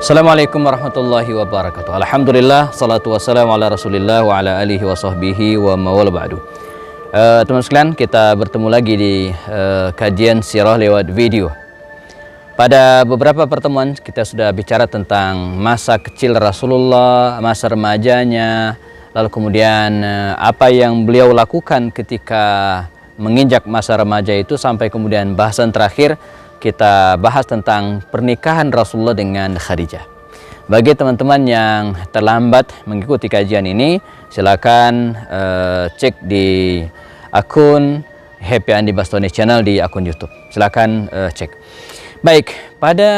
Assalamualaikum warahmatullahi wabarakatuh. Alhamdulillah, salatu wassalamu ala rasulillah wa ala alihi wa sahbihi wa mawala ba'du. Teman sekalian, kita bertemu lagi di kajian sirah lewat video. Pada beberapa pertemuan kita sudah bicara tentang masa kecil Rasulullah, masa remajanya, lalu kemudian apa yang beliau lakukan ketika menginjak masa remaja itu, sampai kemudian bahasan terakhir kita bahas tentang pernikahan Rasulullah dengan Khadijah. Bagi teman-teman yang terlambat mengikuti kajian ini, silakan cek di akun Happy Andi Bastoni Channel di akun YouTube. Silakan cek. Baik, pada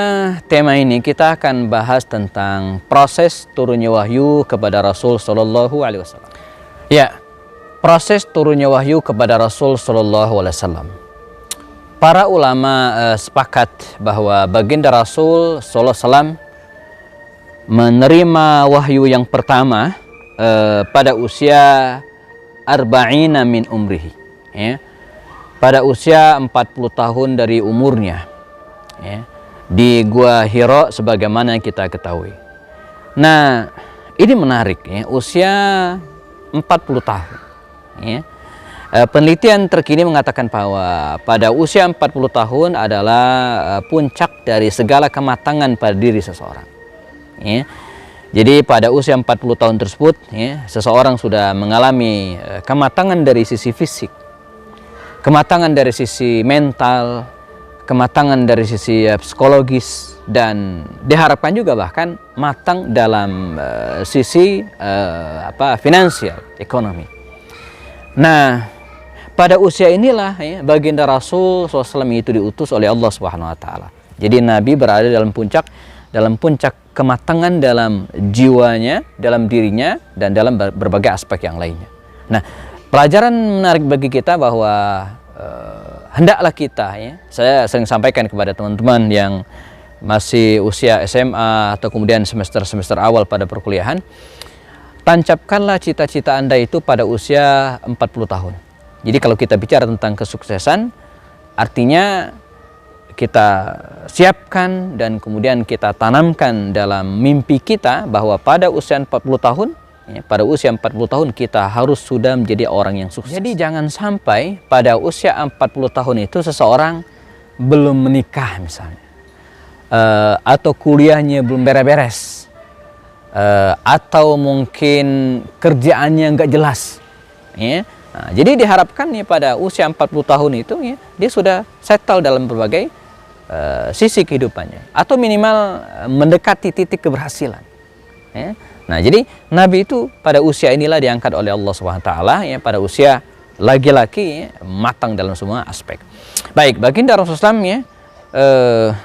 tema ini kita akan bahas tentang proses turunnya wahyu kepada Rasul Shallallahu Alaihi Wasallam. Ya, proses turunnya wahyu kepada Rasul Shallallahu Alaihi Wasallam. Para ulama sepakat bahwa baginda Rasul Sallallahu Alaihi Wasallam menerima wahyu yang pertama pada usia arba'ina min umrihi, ya. Pada usia 40 tahun dari umurnya, ya, di Gua Hira sebagaimana yang kita ketahui. Nah, ini menarik, ya, usia 40 tahun, ya. Penelitian terkini mengatakan bahwa pada usia 40 tahun adalah puncak dari segala kematangan pada diri seseorang, ya. Jadi pada usia 40 tahun tersebut, ya, seseorang sudah mengalami kematangan dari sisi fisik, kematangan dari sisi mental, kematangan dari sisi psikologis, dan diharapkan juga bahkan matang dalam sisi finansial, ekonomi. Nah, pada usia inilah, ya, baginda Rasul SAW itu diutus oleh Allah Subhanahu Wa Taala. Jadi Nabi berada dalam puncak kematangan dalam jiwanya, dalam dirinya, dan dalam berbagai aspek yang lainnya. Nah, pelajaran menarik bagi kita bahwa hendaklah kita, ya, saya sering sampaikan kepada teman-teman yang masih usia SMA atau kemudian semester awal pada perkuliahan, tancapkanlah cita-cita Anda itu pada usia 40 tahun. Jadi kalau kita bicara tentang kesuksesan, artinya kita siapkan dan kemudian kita tanamkan dalam mimpi kita bahwa pada usia 40 tahun, ya, pada usia 40 tahun kita harus sudah menjadi orang yang sukses. Jadi jangan sampai pada usia 40 tahun itu seseorang belum menikah misalnya, atau kuliahnya belum beres-beres, atau mungkin kerjaannya nggak jelas, ya. Nah, jadi diharapkan, ya, pada usia 40 tahun itu, ya, dia sudah settle dalam berbagai sisi kehidupannya, atau minimal mendekati titik keberhasilan, ya. Nah, jadi Nabi itu pada usia inilah diangkat oleh Allah SWT, ya, pada usia laki-laki, ya, matang dalam semua aspek. Baik, baginda Rasulullah SAW, ya,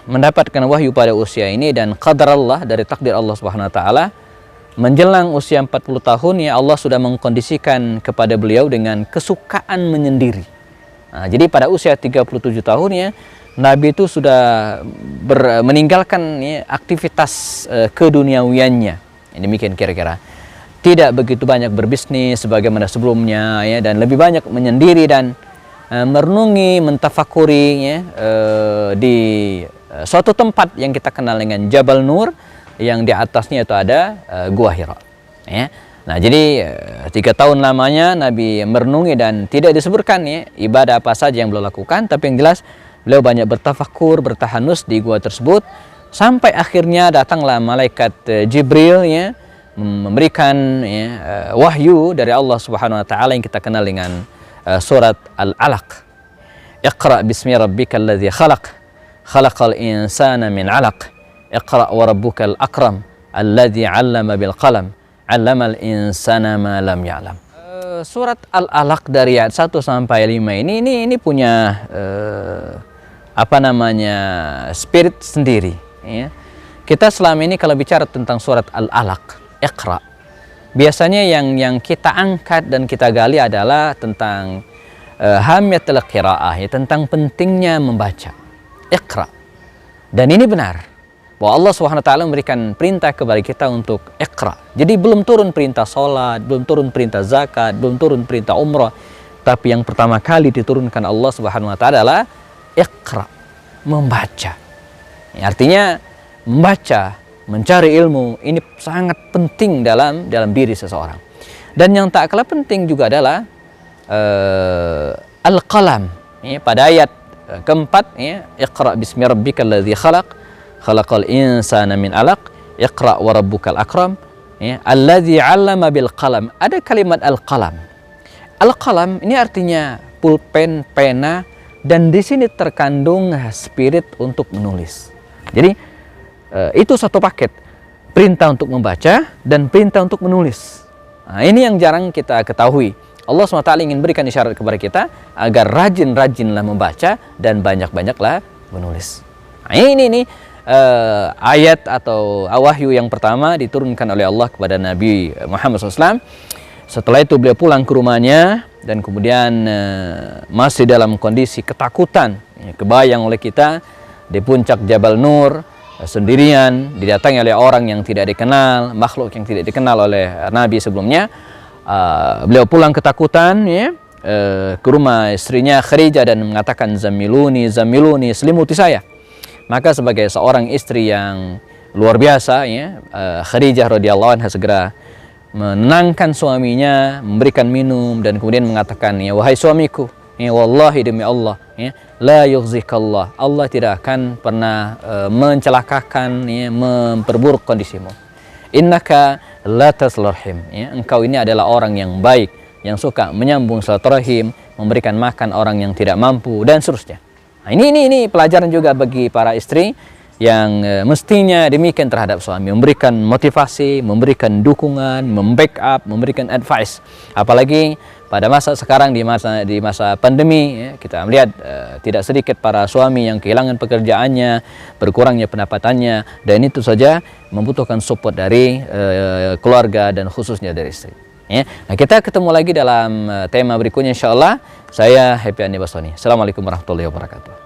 mendapatkan wahyu pada usia ini, dan qadar Allah, dari takdir Allah SWT, menjelang usia 40 tahun, ya, Allah sudah mengkondisikan kepada beliau dengan kesukaan menyendiri. Nah, jadi pada usia 37 tahun, ya, Nabi itu sudah meninggalkan, ya, aktivitas keduniawiannya. Demikian kira-kira. Tidak begitu banyak berbisnis sebagaimana sebelumnya, ya, dan lebih banyak menyendiri dan merenungi, mentafakuri, ya, di suatu tempat yang kita kenal dengan Jabal Nur, yang di atasnya itu ada Gua Hira, ya. Nah, jadi 3 tahun lamanya Nabi merenungi, dan tidak disebutkan, ya, ibadah apa saja yang beliau lakukan, tapi yang jelas beliau banyak bertafakur, bertahanus di gua tersebut, sampai akhirnya datanglah malaikat Jibril, ya, memberikan, ya, wahyu dari Allah Subhanahu Wa Taala yang kita kenal dengan surat Al-Alaq. Iqra bismi rabbikal ladzi khalaq, khalaqal insana min 'alaq. Iqra wa rabbukal akram alladzi 'allama bil qalam 'allamal insana ma lam ya'lam. Surat Al-Alaq dari ayat 1 sampai 5 ini punya spirit sendiri, ya. Kita selama ini kalau bicara tentang surat Al-Alaq, Iqra, biasanya yang kita angkat dan kita gali adalah tentang hamiyatul qiraah, ya, tentang pentingnya membaca. Iqra. Dan ini benar bahwa Allah SWT memberikan perintah kepada kita untuk iqra. Jadi belum turun perintah sholat, belum turun perintah zakat, belum turun perintah umrah, tapi yang pertama kali diturunkan Allah SWT adalah iqra, membaca. Ya, artinya membaca mencari ilmu ini sangat penting dalam diri seseorang. Dan yang tak kalah penting juga adalah al-qalam. Ya, pada ayat keempat, ya, Iqra bismi rabbikal ladzi khalaq, khalaqal insana min 'alaq, Iqra wa rabbukal akram, ya, alladzi 'allama bil qalam. Ada kalimat al-qalam. Al-qalam ini artinya pulpen, pena, dan di sini terkandung spirit untuk menulis. Jadi itu satu paket, perintah untuk membaca dan perintah untuk menulis. Nah, ini yang jarang kita ketahui. Allah SWT ingin berikan isyarat kepada kita agar rajin-rajinlah membaca dan banyak-banyaklah menulis. Nah, ini ayat atau wahyu yang pertama diturunkan oleh Allah kepada Nabi Muhammad SAW. Setelah itu beliau pulang ke rumahnya dan kemudian masih dalam kondisi ketakutan. Kebayang oleh kita di puncak Jabal Nur sendirian, didatangi oleh orang yang tidak dikenal, makhluk yang tidak dikenal oleh Nabi sebelumnya. Beliau pulang ketakutan, ya, ke rumah istrinya Khadijah dan mengatakan, zamiluni, zamiluni, selimuti saya. Maka sebagai seorang istri yang luar biasa, ya, Khadijah radhiyallahu anha segera menenangkan suaminya, memberikan minum, dan kemudian mengatakan, ya, wahai suamiku, ya, wallahi demi Allah, ya, la yughzikallah, Allah tidak akan pernah mencelakakan, ya, memperburuk kondisimu. Innaka la taslurhim, ya, engkau ini adalah orang yang baik, yang suka menyambung silaturahim, memberikan makan orang yang tidak mampu, dan seterusnya. Nah, ini pelajaran juga bagi para istri yang mestinya demikian terhadap suami, memberikan motivasi, memberikan dukungan, membackup, memberikan advice. Apalagi pada masa sekarang di masa pandemi, ya, kita melihat tidak sedikit para suami yang kehilangan pekerjaannya, berkurangnya pendapatannya, dan itu saja membutuhkan support dari keluarga dan khususnya dari istri. Ya. Nah, kita ketemu lagi dalam tema berikutnya, insya Allah. Saya Happy Andi Bastoni. Assalamualaikum warahmatullahi wabarakatuh.